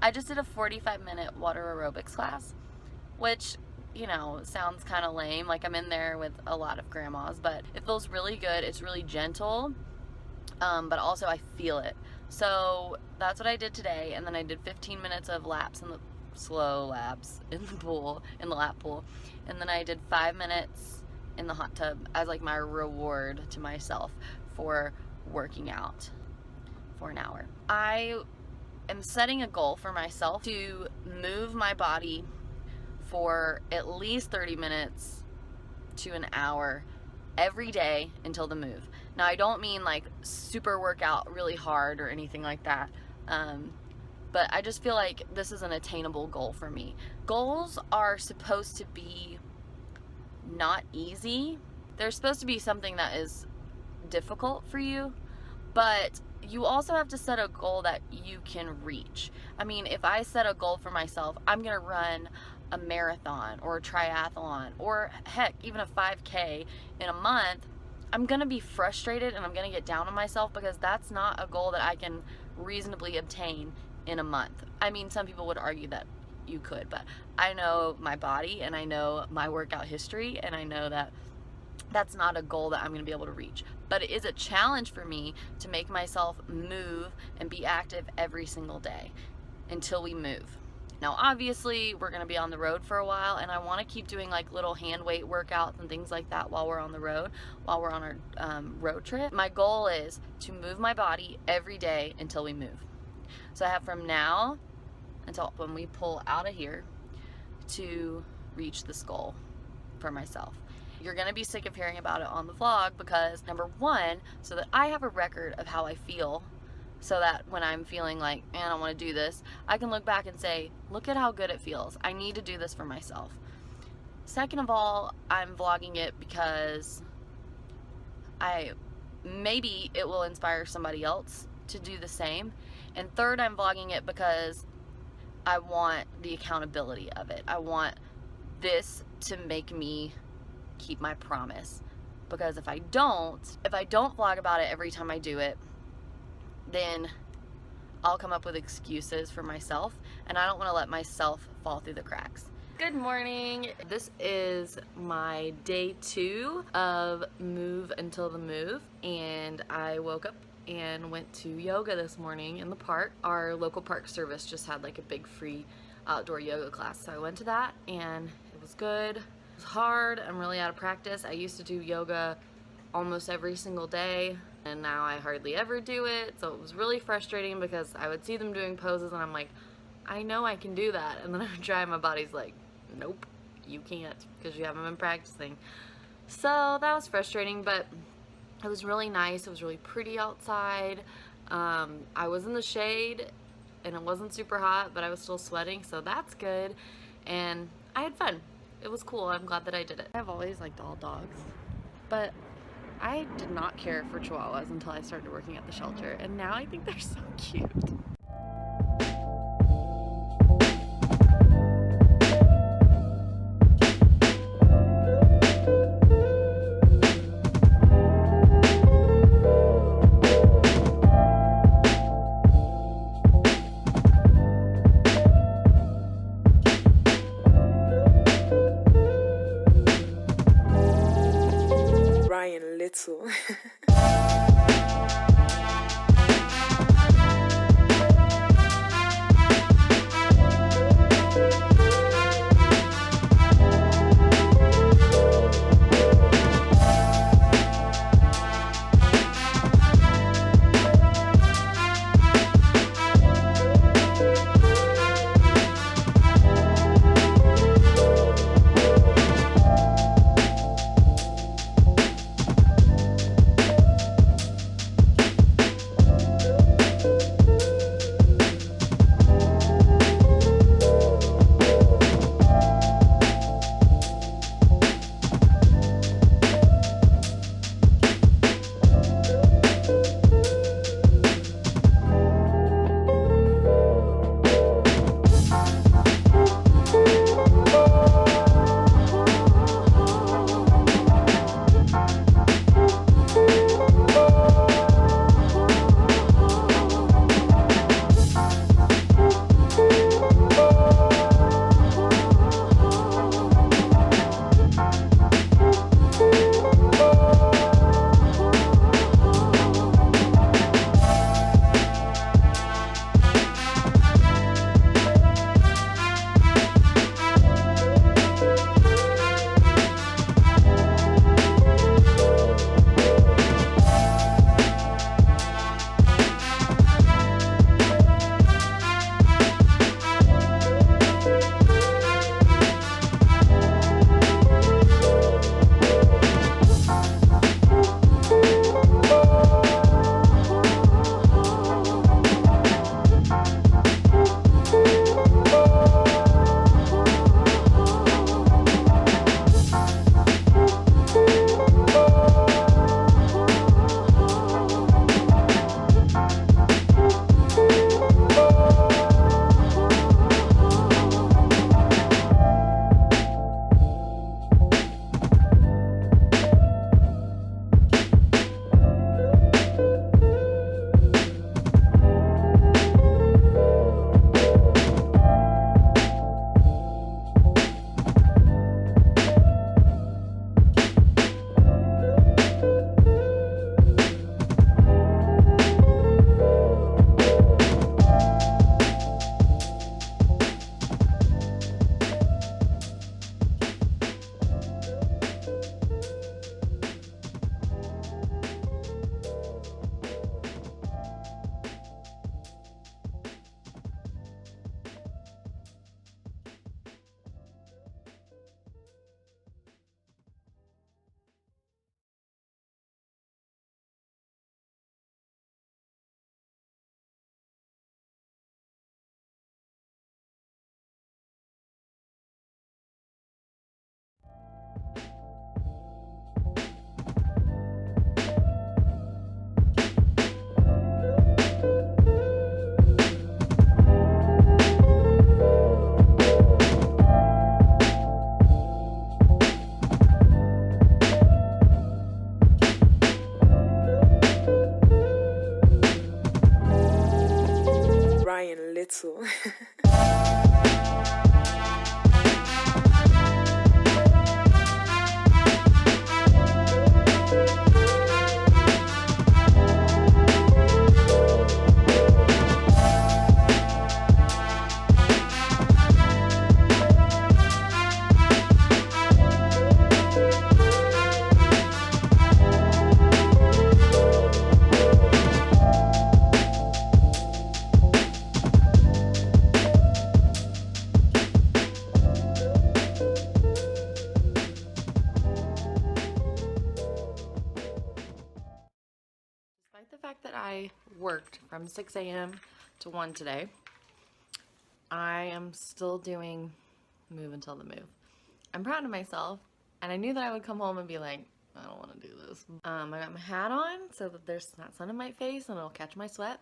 I just did a 45-minute water aerobics class, which, you know, sounds kind of lame, like I'm in there with a lot of grandmas, but it feels really good. It's really gentle, but also I feel it. So that's what I did today, and then I did 15 minutes of laps in the slow laps in the pool, in the lap pool, and then I did 5 minutes in the hot tub as like my reward to myself for working out for an hour. I am setting a goal for myself to move my body for at least 30 minutes to an hour every day until the move. Now, I don't mean like super workout really hard or anything like that, but I just feel like this is an attainable goal for me. Goals are supposed to be not easy. They're supposed to be something that is difficult for you, but you also have to set a goal that you can reach. I mean, if I set a goal for myself, I'm gonna run a marathon or a triathlon, or heck, even a 5K in a month, I'm gonna be frustrated and I'm gonna get down on myself because that's not a goal that I can reasonably obtain in a month. I mean, some people would argue that you could, but I know my body and I know my workout history, and I know that that's not a goal that I'm going to be able to reach. But it is a challenge for me to make myself move and be active every single day until we move. Now, obviously, we're going to be on the road for a while, and I want to keep doing like little hand weight workouts and things like that while we're on the road, while we're on our road trip. My goal is to move my body every day until we move. So I have from now until when we pull out of here to reach this goal for myself. You're going to be sick of hearing about it on the vlog because, number one, so that I have a record of how I feel, so that when I'm feeling like, man, I don't want to do this, I can look back and say, look at how good it feels. I need to do this for myself. Second of all, I'm vlogging it because maybe it will inspire somebody else to do the same. And third, I'm vlogging it because I want the accountability of it. I want this to make me keep my promise, because if I don't vlog about it every time I do it, then I'll come up with excuses for myself, and I don't want to let myself fall through the cracks. Good morning. This is my day 2 of Move Until the Move, and I woke up and went to yoga this morning in the park. Our local park service just had like a big free outdoor yoga class, so I went to that and it was good. It was hard. I'm really out of practice. I used to do yoga almost every single day, and now I hardly ever do it, so it was really frustrating because I would see them doing poses and I'm like, I know I can do that, and then I would try and my body's like, nope, you can't because you haven't been practicing. So that was frustrating, but it was really nice. It was really pretty outside. I was in the shade and it wasn't super hot, but I was still sweating, so that's good. And I had fun. It was cool. I'm glad that I did it. I've always liked all dogs, but I did not care for Chihuahuas until I started working at the shelter, and now I think they're so cute. Little. dazu. Despite the fact that I worked from 6 a.m. to 1 today, I am still doing move until the move. I'm proud of myself, and I knew that I would come home and be like, I don't want to do this. I got my hat on so that there's not sun in my face and it'll catch my sweat.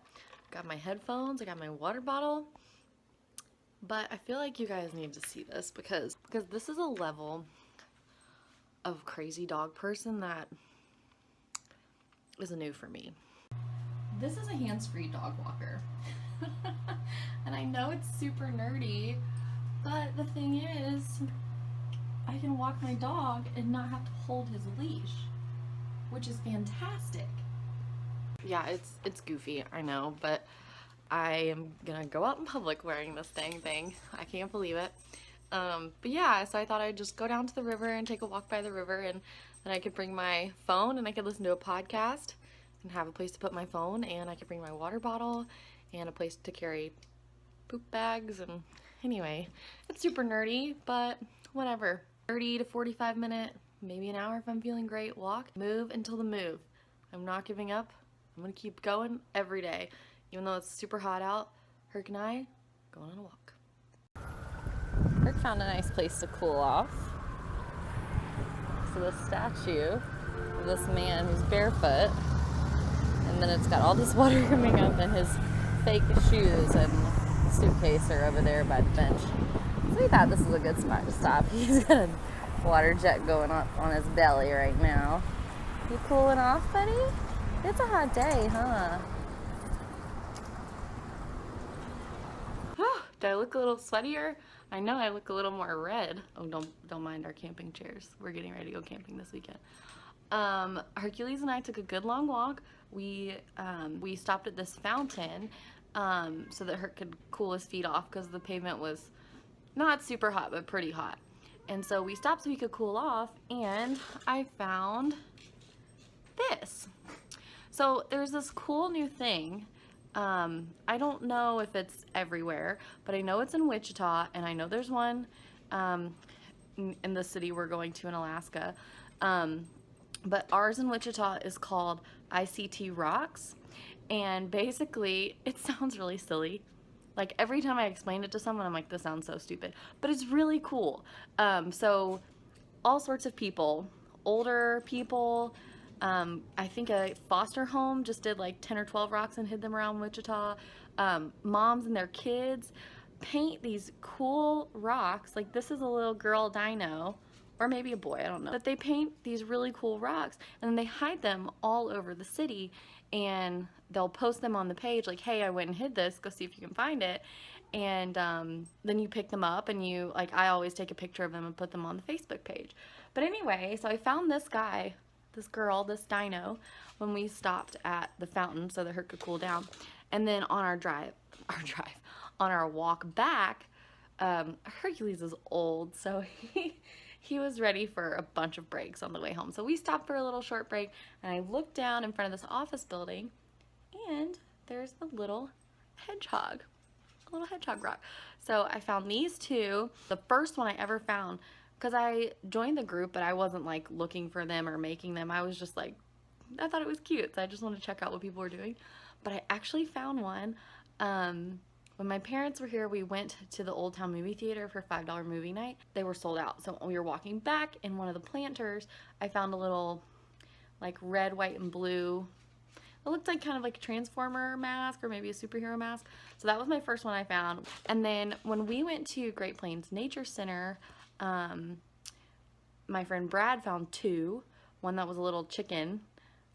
Got my headphones, I got my water bottle. But I feel like you guys need to see this because this is a level of crazy dog person that is new for me. This is a hands-free dog walker. And I know it's super nerdy, but the thing is, I can walk my dog and not have to hold his leash, which is fantastic. Yeah, it's goofy, I know, but I am gonna go out in public wearing this dang thing. I can't believe it. But yeah, so I thought I'd just go down to the river and take a walk by the river, and then I could bring my phone and I could listen to a podcast and have a place to put my phone, and I could bring my water bottle and a place to carry poop bags. And anyway, it's super nerdy, but whatever. 30 to 45 minute, maybe an hour if I'm feeling great, walk, move until the move. I'm not giving up. I'm gonna keep going every day. Even though it's super hot out, Herc and I going on a walk. Herc found a nice place to cool off. So the statue of this man who's barefoot, and then it's got all this water coming up, and his fake shoes and suitcase are over there by the bench. So we thought this was a good spot to stop. He's got a water jet going on his belly right now. You cooling off, buddy? It's a hot day, huh? Do I look a little sweatier? I know I look a little more red. Oh, don't mind our camping chairs. We're getting ready to go camping this weekend. Hercules and I took a good long walk. We stopped at this fountain so that Herc could cool his feet off because the pavement was not super hot, but pretty hot. And so we stopped so we could cool off, and I found this. So there's this cool new thing. I don't know if it's everywhere, but I know it's in Wichita, and I know there's one in the city we're going to in Alaska. But ours in Wichita is called ICT Rocks, and basically it sounds really silly. Like every time I explain it to someone, I'm like, this sounds so stupid, but it's really cool. So all sorts of people, older people, I think a foster home just did like 10 or 12 rocks and hid them around Wichita. Moms and their kids paint these cool rocks. Like this is a little girl dino, or maybe a boy, I don't know. But they paint these really cool rocks, and then they hide them all over the city, and they'll post them on the page like, hey, I went and hid this, go see if you can find it. And then you pick them up, and you, like, I always take a picture of them and put them on the Facebook page. But anyway, so I found this guy, this girl, this dino, when we stopped at the fountain so that her could cool down. And then on on our walk back, Hercules is old, so he was ready for a bunch of breaks on the way home. So we stopped for a little short break, and I looked down in front of this office building, and there's a little hedgehog rock. So I found these two. The first one I ever found, because I joined the group, but I wasn't like looking for them or making them. I was just like, I thought it was cute, so I just wanted to check out what people were doing. But I actually found one. When my parents were here, we went to the Old Town movie theater for $5 movie night. They were sold out. So when we were walking back in one of the planters, I found a little like red, white, and blue. It looked like kind of like a Transformer mask or maybe a superhero mask. So that was my first one I found. And then when we went to Great Plains Nature Center, my friend Brad found two. One that was a little chicken,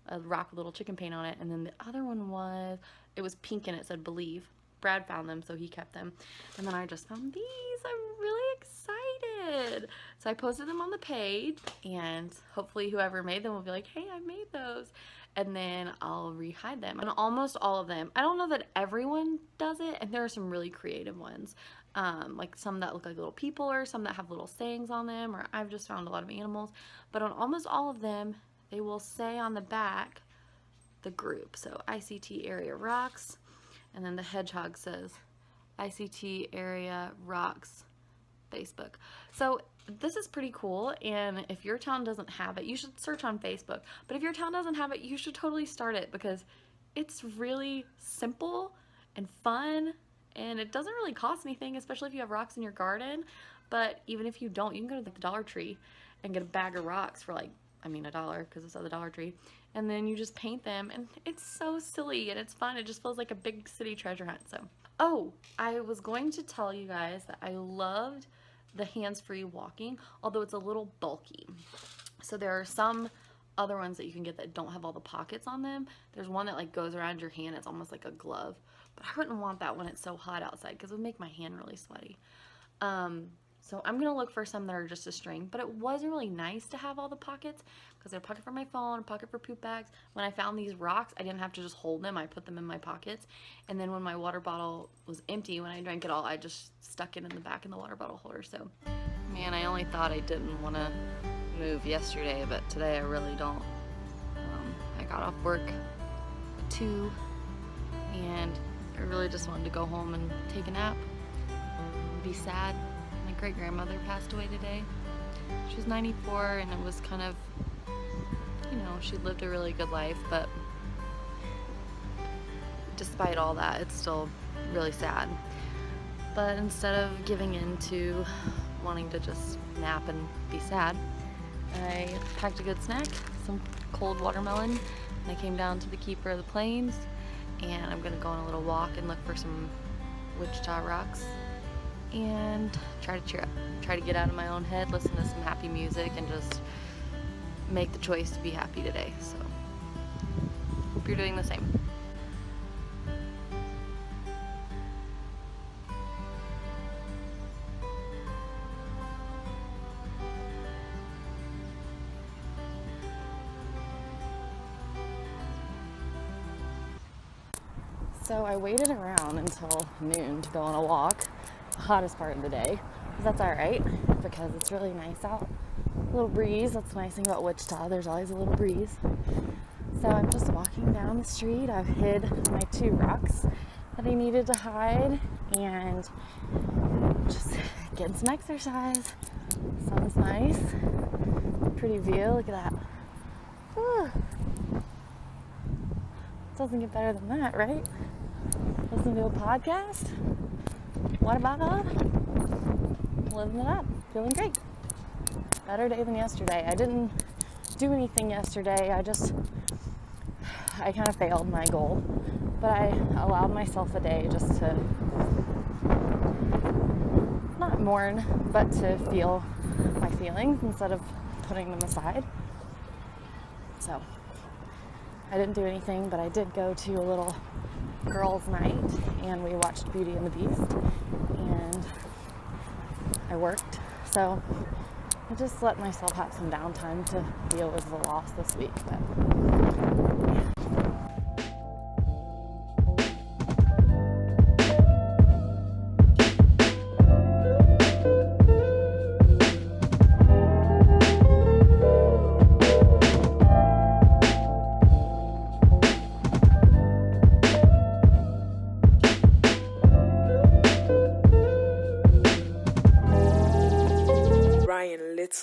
a rock with a little chicken paint on it. And then the other one was, it was pink and it said believe. Brad found them, so he kept them. And then I just found these. I'm really excited. So I posted them on the page, and hopefully whoever made them will be like, hey, I made those. And then I'll re-hide them. And almost all of them, I don't know that everyone does it, and there are some really creative ones. Like some that look like little people, or some that have little sayings on them, or I've just found a lot of animals. But on almost all of them, they will say on the back the group. So ICT Area Rocks, and then the hedgehog says ICT Area Rocks Facebook. So this is pretty cool, and if your town doesn't have it, you should search on Facebook. But if your town doesn't have it, you should totally start it, because it's really simple and fun, and it doesn't really cost anything, especially if you have rocks in your garden. But even if you don't, you can go to the Dollar Tree and get a bag of rocks for like, I mean $1, because it's at the Dollar Tree, and then you just paint them, and it's so silly and it's fun. It just feels like a big city treasure hunt. So, oh, I was going to tell you guys that I loved the hands-free walking, although it's a little bulky. So there are some other ones that you can get that don't have all the pockets on them. There's one that like goes around your hand. It's almost like a glove, but I wouldn't want that when it's so hot outside, because it would make my hand really sweaty. So I'm gonna look for some that are just a string, but it wasn't really nice to have all the pockets, because they're a pocket for my phone, a pocket for poop bags. When I found these rocks, I didn't have to just hold them. I put them in my pockets, and then when my water bottle was empty, when I drank it all, I just stuck it in the back in the water bottle holder. So, man, I only thought I didn't want to move yesterday, but today I really don't. I got off work at 2, and I really just wanted to go home and take a nap and be sad. My great-grandmother passed away today. She was 94, and it was kind of, you know, she lived a really good life, but despite all that, it's still really sad. But instead of giving in to wanting to just nap and be sad, I packed a good snack, some cold watermelon, and I came down to the Keeper of the Plains, and I'm gonna go on a little walk and look for some Wichita rocks and try to cheer up, try to get out of my own head, listen to some happy music, and just make the choice to be happy today. So hope you're doing the same. So I waited around until noon to go on a walk, the hottest part of the day. But that's alright, because it's really nice out. A little breeze. That's the nice thing about Wichita. There's always a little breeze. So I'm just walking down the street. I've hid my 2 rocks that I needed to hide, and just getting some exercise. Sun's nice. Pretty view. Look at that. Whew. Doesn't get better than that, right? Listen to a podcast. What about that? Living it up. Feeling great. Better day than yesterday. I didn't do anything yesterday. I kind of failed my goal, but I allowed myself a day just to not mourn, but to feel my feelings instead of putting them aside. So I didn't do anything, but I did go to a little girls' night, and we watched Beauty and the Beast, and I worked. So I just let myself have some downtime to deal with the loss this week. But yeah.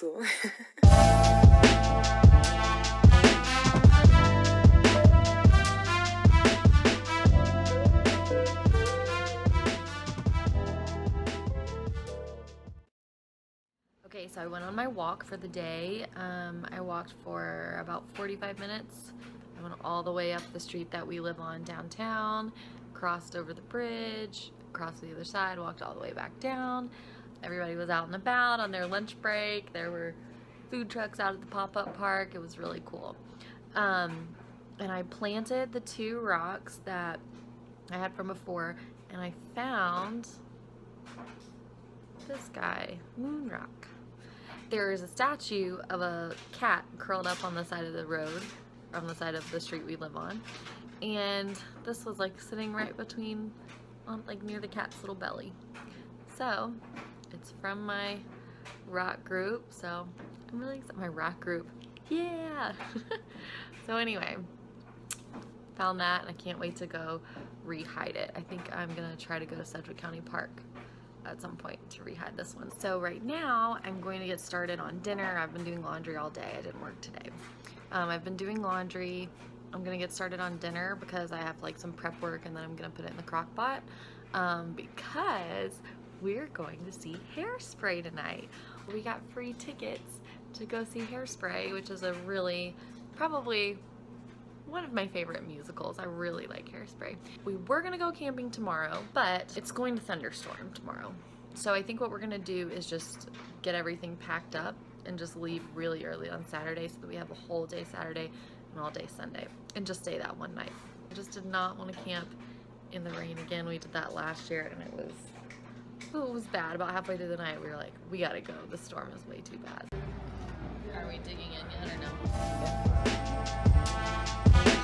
Little. Okay, so I went on my walk for the day. I walked for about 45 minutes. I went all the way up the street that we live on downtown, crossed over the bridge, crossed to the other side, walked all the way back down. Everybody was out and about on their lunch break. There were food trucks out at the pop-up park. It was really cool. And I planted the 2 rocks that I had from before and I found this guy, Moon Rock. There's a statue of a cat curled up on the side of the road, on the side of the street we live on, and this was like sitting right between, like near the cat's little belly. So it's from my rock group, so I'm really excited. My rock group, yeah. So anyway, found that and I can't wait to go re-hide it. I think I'm gonna try to go to Sedgwick County Park at some point to re-hide this one. So right now I'm going to get started on dinner. I've been doing laundry all day. I didn't work today. I've been doing laundry. I'm gonna get started on dinner because I have like some prep work, and then I'm gonna put it in the crock pot because we're going to see Hairspray tonight. We got free tickets to go see Hairspray, which is a really, probably one of my favorite musicals. I really like Hairspray. We were gonna go camping tomorrow, but it's going to thunderstorm tomorrow. So I think what we're gonna do is just get everything packed up and just leave really early on Saturday so that we have a whole day Saturday and all day Sunday, and just stay that one night. I just did not want to camp in the rain again. We did that last year and it was bad. About halfway through the night we were like, we gotta go. The storm is way too bad. Are we digging in yet or no? Yeah.